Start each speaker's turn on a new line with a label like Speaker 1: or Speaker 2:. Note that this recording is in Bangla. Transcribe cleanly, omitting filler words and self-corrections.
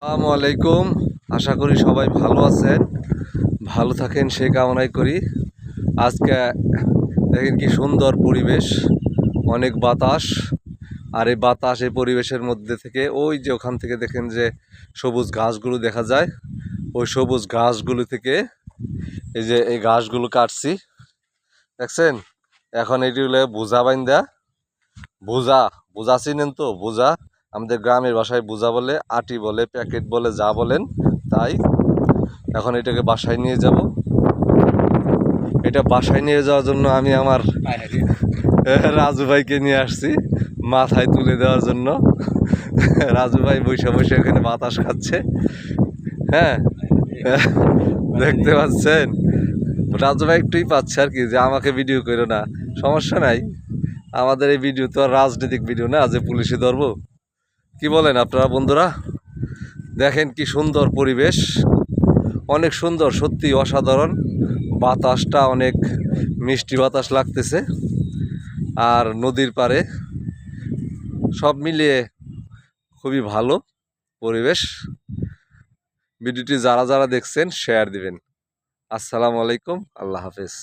Speaker 1: আসসালামু আলাইকুম। আশা করি সবাই ভালো আছেন, ভালো থাকেন সেই কামনাই করি। আজকে দেখেন কি সুন্দর পরিবেশ, অনেক বাতাস। আর এই বাতাস এই পরিবেশের মধ্যে থেকে ওই যে ওখান থেকে দেখেন যে সবুজ ঘাসগুলো দেখা যায়, ওই সবুজ ঘাসগুলো থেকে এই যে এই ঘাসগুলো কাটছি, দেখছেন। এখন এটি হলে বোঝা বাইন্দা, বোঝা বোঝা চিনেন তো? বোঝা আমাদের গ্রামের ভাষায় বোঝা বলে, আটি বলে, প্যাকেট বলে, যা বলেন তাই। এখন এটাকে বাসায় নিয়ে যাব। এটা বাসায় নিয়ে যাওয়ার জন্য আমি আমার রাজু ভাইকে নিয়ে আসছি মাথায় তুলে দেওয়ার জন্য। রাজু ভাই বসে বসে এখানে বাতাস খাচ্ছে। হ্যাঁ, দেখতে পাচ্ছেন? রাজু ভাই একটুই পাচ্ছে আর কি, যে আমাকে ভিডিও করো না, সমস্যা নাই। আমাদের এই ভিডিও তো আর রাজনৈতিক ভিডিও না যে পুলিশে ধরবো। কি বলেন আপনারা বন্ধুরা? দেখেন কি সুন্দর পরিবেশ, অনেক সুন্দর, সত্যি অসাধারণ। বাতাসটা অনেক মিষ্টি বাতাস লাগতেছে, আর নদীর পাড়ে সব মিলিয়ে খুবই ভালো পরিবেশ। ভিডিওটি যারা যারা দেখছেন শেয়ার দিবেন। আসসালামু আলাইকুম, আল্লাহ হাফেজ।